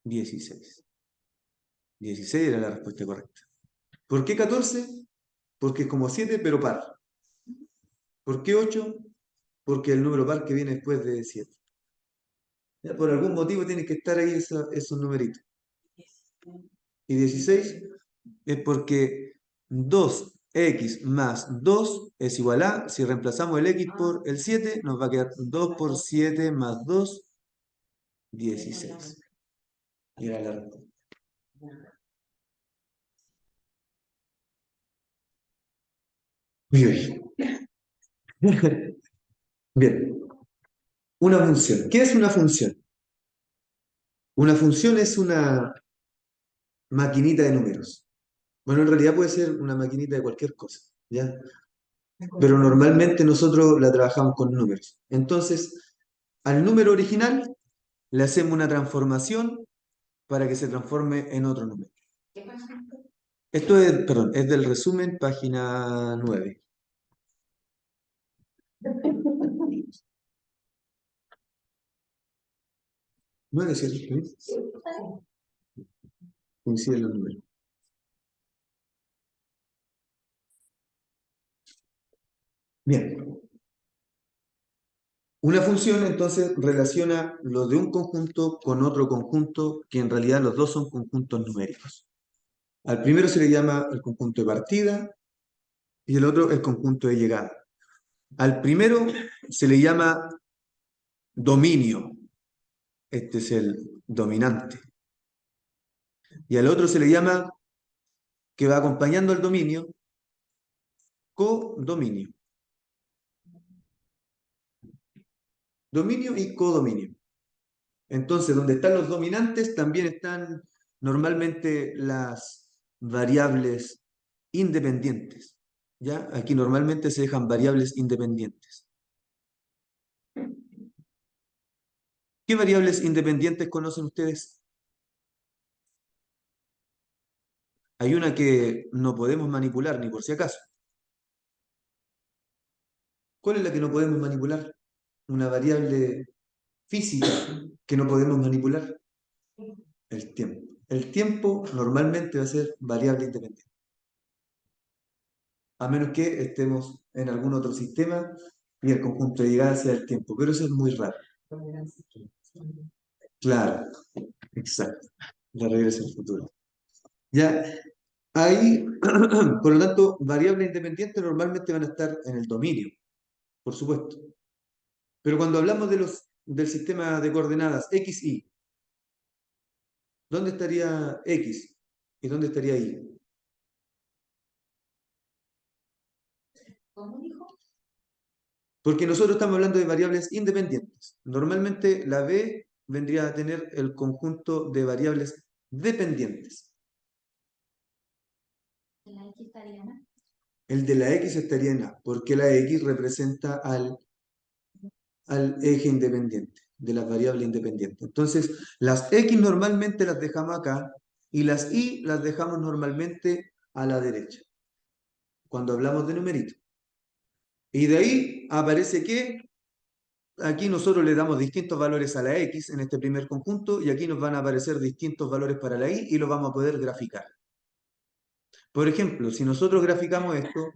16. 16 era la respuesta correcta. ¿Por qué 14? Porque es como 7, pero par. ¿Por qué 8? Porque el número par que viene después de 7. Ya, por algún motivo tiene que estar ahí esos numeritos. Y 16 es porque 2x más 2 es igual a, si reemplazamos el x por el 7, nos va a quedar 2 por 7 más 2, 16. Y era la respuesta. Muy bien. Bien. Una función. ¿Qué es una función? Una función es una maquinita de números. Bueno, en realidad puede ser una maquinita de cualquier cosa, ¿ya? pero normalmente nosotros la trabajamos con números. Entonces, al número original le hacemos una transformación para que se transforme en otro número. ¿Qué pasa? Esto es, perdón, es del resumen, página 9. 9, ¿cierto? ¿Sí? Coinciden los números. Bien. Una función entonces relaciona lo de un conjunto con otro conjunto, que en realidad los dos son conjuntos numéricos. Al primero se le llama el conjunto de partida y el otro el conjunto de llegada. Al primero se le llama dominio, este es el dominante. Y al otro se le llama, que va acompañando al dominio, codominio. Dominio y codominio. Entonces, donde están los dominantes, también están normalmente las variables independientes. ¿Ya? Aquí normalmente se dejan variables independientes. ¿Qué variables independientes conocen ustedes? Hay una que no podemos manipular ni por si acaso. ¿Cuál es la que no podemos manipular? Una variable física que no podemos manipular. El tiempo. El tiempo normalmente va a ser variable independiente. A menos que estemos en algún otro sistema y el conjunto de llegada sea el tiempo, pero eso es muy raro. Claro, exacto. La regresión al futuro. Ya, ahí, por lo tanto, variables independientes normalmente van a estar en el dominio, por supuesto. Pero cuando hablamos del sistema de coordenadas X, Y, ¿dónde estaría X? ¿Y dónde estaría Y? ¿Cómo dijo? Porque nosotros estamos hablando de variables independientes. Normalmente la B vendría a tener el conjunto de variables dependientes. La X estaría, ¿no? El de la X estaría en A, porque la X representa al eje independiente, de las variables independientes. Entonces, las X normalmente las dejamos acá y las Y las dejamos normalmente a la derecha, cuando hablamos de numerito. Y de ahí aparece que aquí nosotros le damos distintos valores a la X en este primer conjunto y aquí nos van a aparecer distintos valores para la Y y lo vamos a poder graficar. Por ejemplo, si nosotros graficamos esto,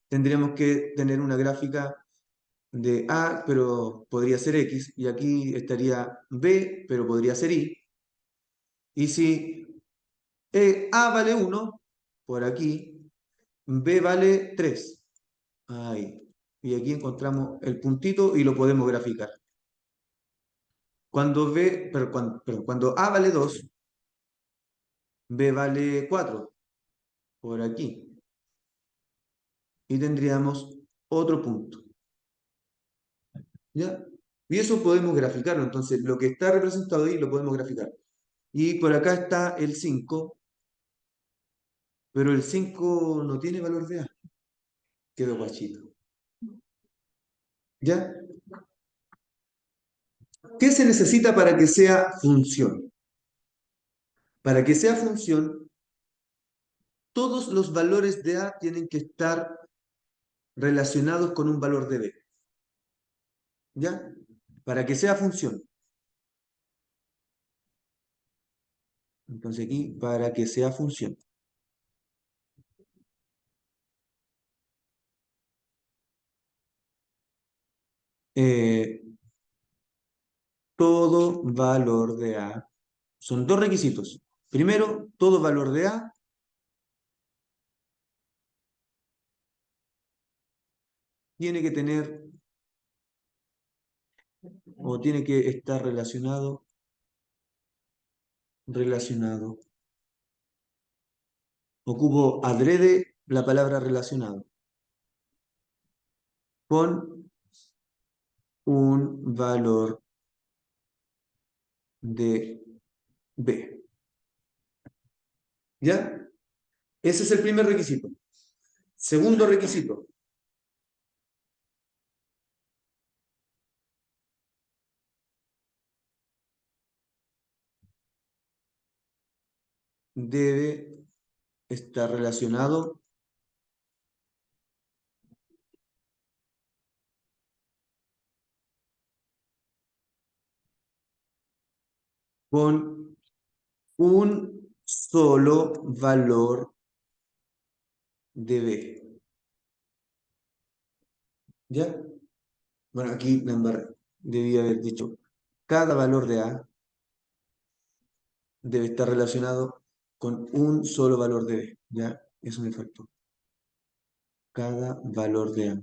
tendríamos que tener una gráfica de A, pero podría ser X, y aquí estaría B, pero podría ser Y. Y si A vale 1, por aquí, B vale 3. Ahí. Y aquí encontramos el puntito y lo podemos graficar. Cuando A vale 2, B vale 4, por aquí. Y tendríamos otro punto. ¿Ya? Y eso podemos graficarlo. Entonces, lo que está representado ahí lo podemos graficar. Y por acá está el 5, pero el 5 no tiene valor de A. Quedó guachito. ¿Ya? ¿Qué se necesita para que sea función? Para que sea función, todos los valores de A tienen que estar relacionados con un valor de B. ¿Ya? Para que sea función. Entonces aquí, para que sea función. Eh, todo valor de A. Son dos requisitos. Primero, todo valor de A tiene que tener o tiene que estar relacionado. Ocupo adrede la palabra relacionado con un valor de B. ¿Ya? Ese es el primer requisito. Segundo requisito, debe estar relacionado con un solo valor de B. ¿Ya? Bueno, aquí la embarré. Debía haber dicho, cada valor de A debe estar relacionado con un solo valor de B. ¿Ya? Eso me faltó. Cada valor de A.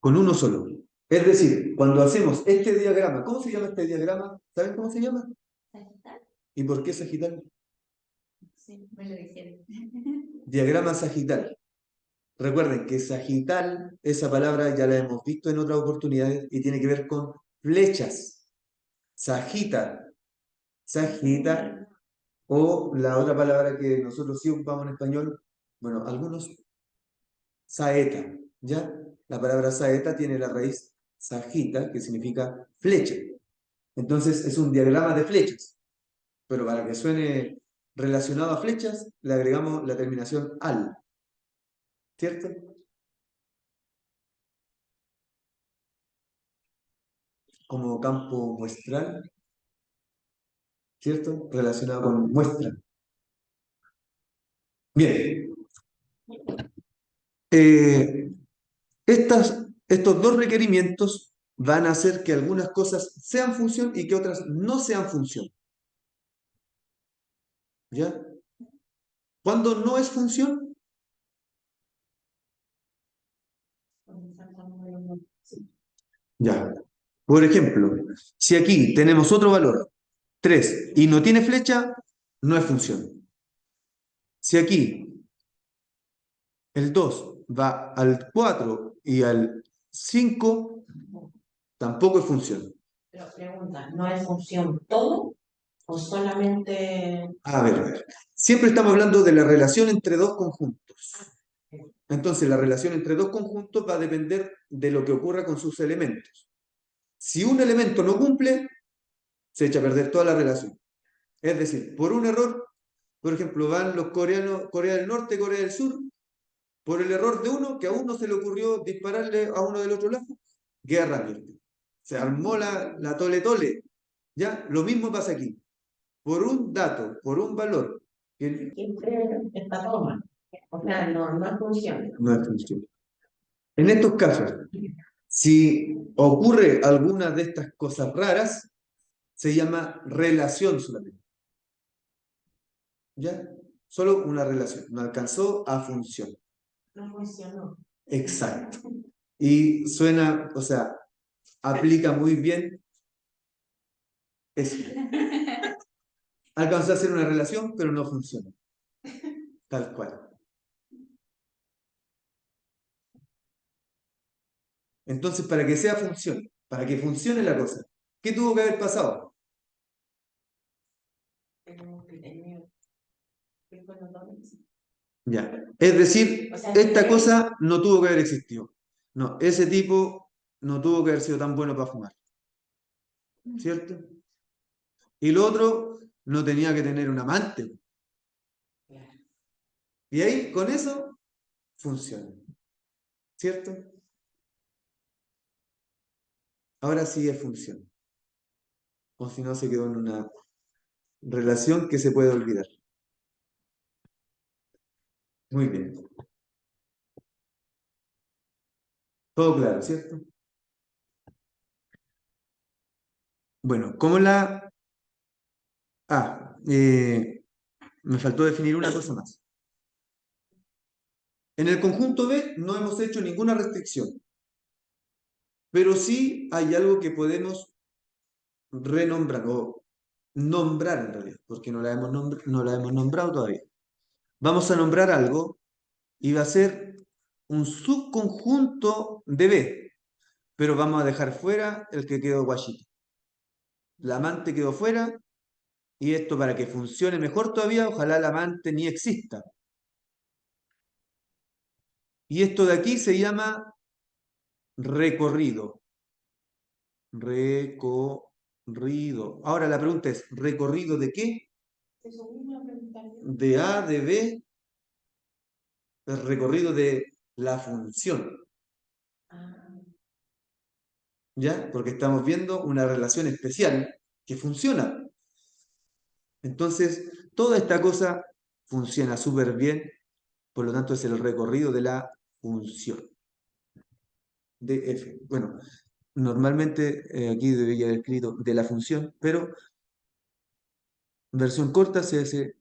Con uno solo. Es decir, cuando hacemos este diagrama, ¿cómo se llama este diagrama? ¿Saben cómo se llama? ¿Sagital? ¿Y por qué sagital? Sí, me lo dijeron. Diagrama sagital. Recuerden que sagital, esa palabra ya la hemos visto en otras oportunidades y tiene que ver con flechas. Sagita, sagita, o la otra palabra que nosotros sí ocupamos en español, bueno, algunos, saeta, ¿ya? La palabra saeta tiene la raíz sagita, que significa flecha. Entonces es un diagrama de flechas, pero para que suene relacionado a flechas, le agregamos la terminación al, ¿cierto? Como campo muestral, ¿cierto? Relacionado con muestra. Bien. Eh, estos dos requerimientos van a hacer que algunas cosas sean función y que otras no sean función. ¿Ya? Cuando no es función, ya. Por ejemplo, si aquí tenemos otro valor, 3, y no tiene flecha, no es función. Si aquí el 2 va al 4 y al 5, tampoco es función. Pero pregunta, ¿no es función todo o solamente? A ver. Siempre estamos hablando de la relación entre dos conjuntos. Entonces, la relación entre dos conjuntos va a depender de lo que ocurra con sus elementos. Si un elemento no cumple, se echa a perder toda la relación. Es decir, por un error, por ejemplo, van los coreanos, Corea del Norte, Corea del Sur, por el error de uno, que a uno se le ocurrió dispararle a uno del otro lado, guerra abierta. Se armó la tole tole. ¿Ya? Lo mismo pasa aquí. Por un dato, por un valor, que Siempre está toma. O sea, no funciona. no es función. En estos casos, si ocurre alguna de estas cosas raras, se llama relación solamente. ¿Ya? Solo una relación. No alcanzó a función. No funcionó. Exacto. Y suena, o sea, aplica muy bien eso. Alcanzó a hacer una relación, pero no funciona. Tal cual. Entonces, para que sea función, para que funcione la cosa, ¿qué tuvo que haber pasado? Tenemos que tener. ¿Qué fue lo que Ya. Es decir, O sea, esta cosa no tuvo que haber existido. No, ese tipo no tuvo que haber sido tan bueno para fumar. ¿Cierto? Y lo otro, no tenía que tener un amante. Y ahí, con eso, funciona. ¿Cierto? Ahora sí es función. O si no, se quedó en una relación que se puede olvidar. Muy bien. Todo claro, ¿cierto? Bueno, ¿cómo la... Ah, me faltó definir una cosa más. En el conjunto B no hemos hecho ninguna restricción, pero sí hay algo que podemos renombrar o nombrar en realidad, porque no la hemos nombrado todavía. Vamos a nombrar algo y va a ser un subconjunto de B, pero vamos a dejar fuera el que quedó guachito. La amante quedó fuera y esto para que funcione mejor todavía, ojalá la amante ni exista. Y esto de aquí se llama recorrido. Recorrido. recorrido. Ahora la pregunta es, ¿recorrido de qué? Eso mismo preguntaría. De A, de B, el recorrido de la función. Ah, ¿Ya? Porque estamos viendo una relación especial que funciona. Entonces, toda esta cosa funciona súper bien, por lo tanto es el recorrido de la función de f. Bueno, normalmente aquí debería haber escrito de la función, pero en versión corta se hace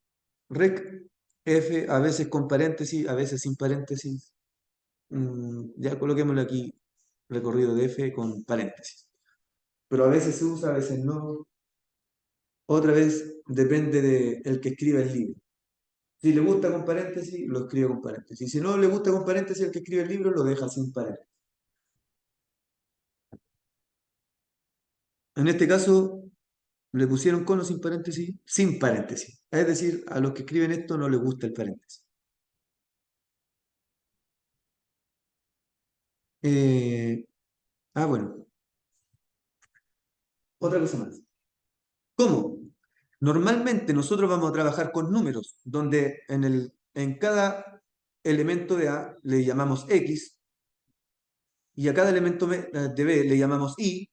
rec f, a veces con paréntesis, a veces sin paréntesis. Ya coloquémosle aquí recorrido de f con paréntesis. Pero a veces se usa, a veces no. Otra vez depende del que escriba el libro. Si le gusta con paréntesis, lo escribe con paréntesis. Si no le gusta con paréntesis, el que escribe el libro lo deja sin paréntesis. En este caso, le pusieron con o sin paréntesis, sin paréntesis. Es decir, a los que escriben esto no les gusta el paréntesis. Eh, bueno, otra cosa más. ¿Cómo? Normalmente nosotros vamos a trabajar con números, donde en cada elemento de A le llamamos X y a cada elemento de B le llamamos Y,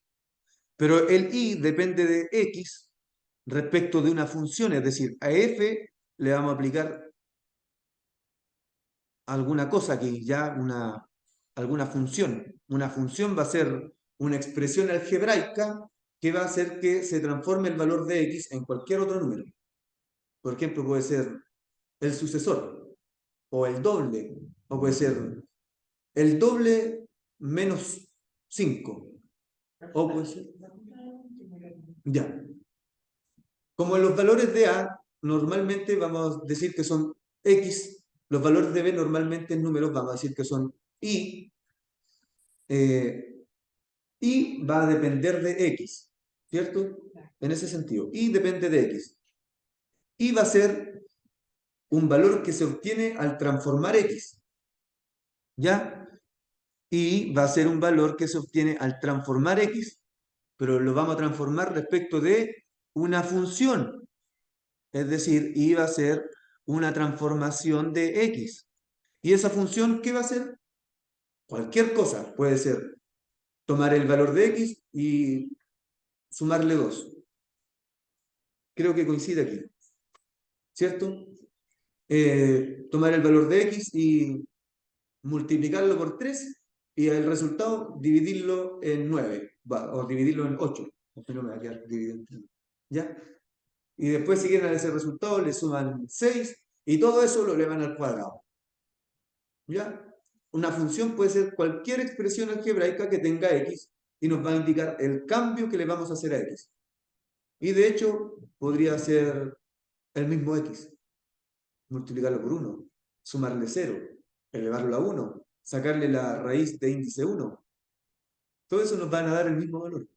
pero el Y depende de X respecto de una función, es decir, a F le vamos a aplicar alguna cosa aquí, ya alguna función. Una función va a ser una expresión algebraica que va a hacer que se transforme el valor de X en cualquier otro número. Por ejemplo, puede ser el sucesor, o el doble, o puede ser el doble menos 5, o puede ser, ya. Como los valores de A normalmente vamos a decir que son X, los valores de B normalmente en números vamos a decir que son Y, Y va a depender de X, ¿cierto? En ese sentido, Y depende de X. Y va a ser un valor que se obtiene al transformar X, ¿ya? Y va a ser un valor que se obtiene al transformar X, pero lo vamos a transformar respecto de una función. Es decir, y va a ser una transformación de X. ¿Y esa función qué va a ser? Cualquier cosa. Puede ser tomar el valor de X y sumarle 2. Creo que coincide aquí, ¿cierto? Tomar el valor de X y multiplicarlo por 3 y el resultado dividirlo en 9 o dividirlo en 8. No me va a quedar dividido en 3. ¿Ya? Y después si quieren a ese resultado le suman 6 y todo eso lo elevan al cuadrado. ¿Ya? Una función puede ser cualquier expresión algebraica que tenga X y nos va a indicar el cambio que le vamos a hacer a X. Y de hecho podría ser el mismo X, multiplicarlo por 1, sumarle 0, elevarlo a 1, sacarle la raíz de índice 1. Todo eso nos van a dar el mismo valor.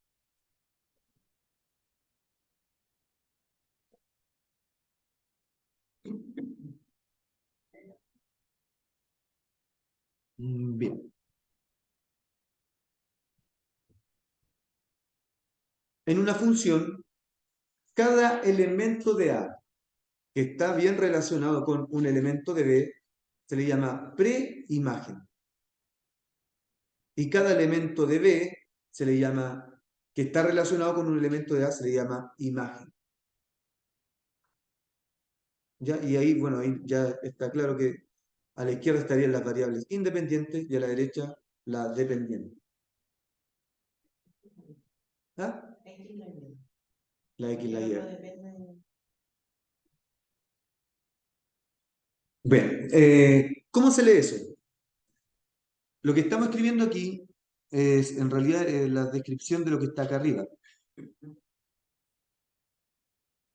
Bien. En una función, cada elemento de A que está bien relacionado con un elemento de B se le llama preimagen. Y cada elemento de B se le llama, que está relacionado con un elemento de A, se le llama imagen. ¿Ya? Y ahí, bueno, ahí ya está claro que a la izquierda estarían las variables independientes y a la derecha la dependiente. ¿Ah? La X y la Y. Bien, ¿cómo se lee eso? Lo que estamos escribiendo aquí es en realidad la descripción de lo que está acá arriba.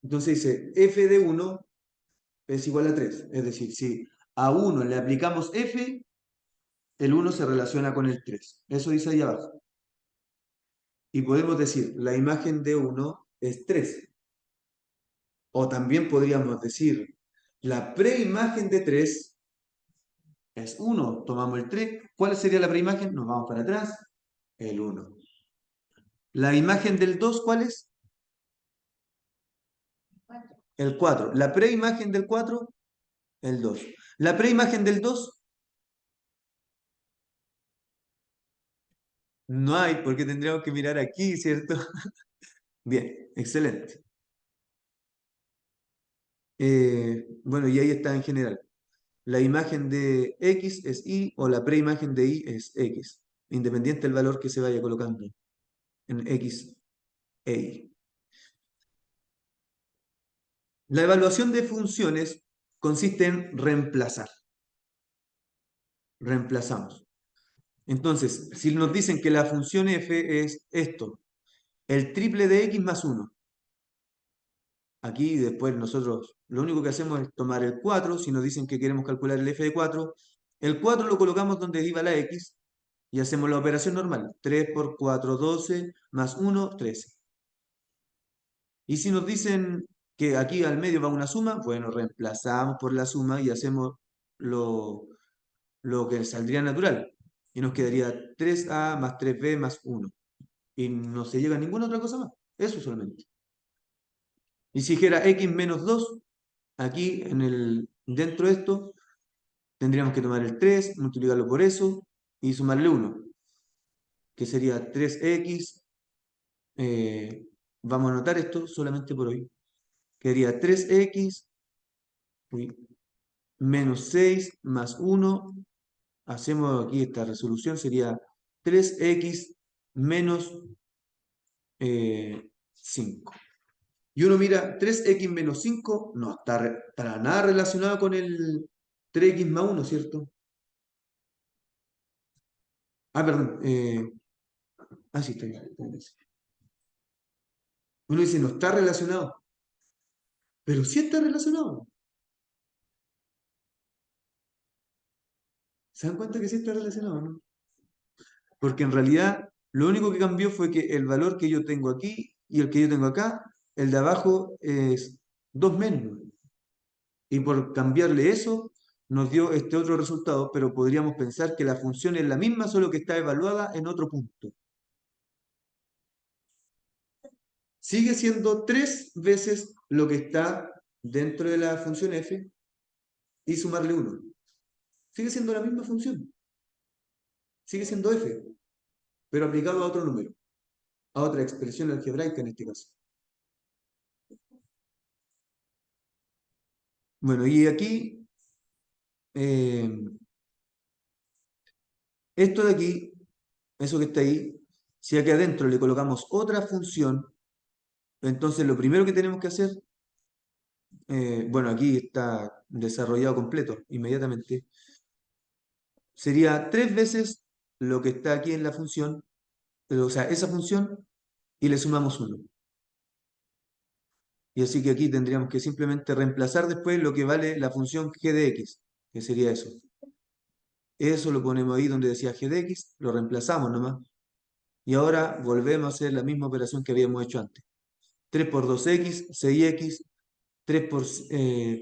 Entonces dice f de 1 es igual a 3. Es decir, si a 1 le aplicamos f, el 1 se relaciona con el 3. Eso dice ahí abajo. Y podemos decir, la imagen de 1 es 3. O también podríamos decir, la preimagen de 3 es 1. Tomamos el 3. ¿Cuál sería la preimagen? Nos vamos para atrás. El 1. La imagen del 2, ¿cuál es? El 4. La preimagen del 4, el 2. La preimagen del 2, no hay, porque tendríamos que mirar aquí, ¿cierto? Bien, excelente. Bueno, y ahí está en general. La imagen de X es Y o la preimagen de Y es X, independiente del valor que se vaya colocando en X e Y. La evaluación de funciones consiste en reemplazar. Reemplazamos. Entonces, si nos dicen que la función f es esto, el triple de x más 1. Aquí después nosotros lo único que hacemos es tomar el 4, si nos dicen que queremos calcular el f de 4, el 4 lo colocamos donde iba la x y hacemos la operación normal. 3 por 4, 12, más 1, 13. Y si nos dicen que aquí al medio va una suma, bueno, reemplazamos por la suma y hacemos lo, lo que saldría natural. Y nos quedaría 3a más 3b más 1. Y no se llega a ninguna otra cosa más. Eso solamente. Y si dijera x menos 2, aquí dentro de esto, tendríamos que tomar el 3, multiplicarlo por eso y sumarle 1, que sería 3x. Vamos a anotar esto solamente por hoy. Quedaría 3x menos 6 más 1. Hacemos aquí esta resolución, sería 3x menos 5. Y uno mira, 3x menos 5 no está para nada relacionado con el 3x más 1, ¿cierto? Ah, perdón. Sí, está bien. Uno dice, no está relacionado, pero sí está relacionado. ¿Se dan cuenta que sí está relacionado, no? Porque en realidad lo único que cambió fue que el valor que yo tengo aquí y el que yo tengo acá, el de abajo es 2 menos. Y por cambiarle eso, nos dio este otro resultado, pero podríamos pensar que la función es la misma, solo que está evaluada en otro punto. Sigue siendo 3 veces lo que está dentro de la función f y sumarle 1. Sigue siendo la misma función. Sigue siendo f, pero aplicado a otro número, a otra expresión algebraica en este caso. Bueno, y aquí, esto de aquí, eso que está ahí, si aquí adentro le colocamos otra función, entonces lo primero que tenemos que hacer, bueno, aquí está desarrollado completo inmediatamente, sería 3 veces lo que está aquí en la función, o sea, esa función, y le sumamos 1. Y así que aquí tendríamos que simplemente reemplazar después lo que vale la función g de x, que sería eso. Eso lo ponemos ahí donde decía g de x, lo reemplazamos nomás. Y ahora volvemos a hacer la misma operación que habíamos hecho antes. 3 por 2x, 6x, 3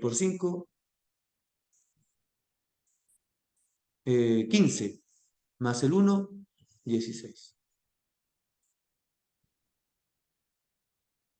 por 5, 15, más el 1, 16.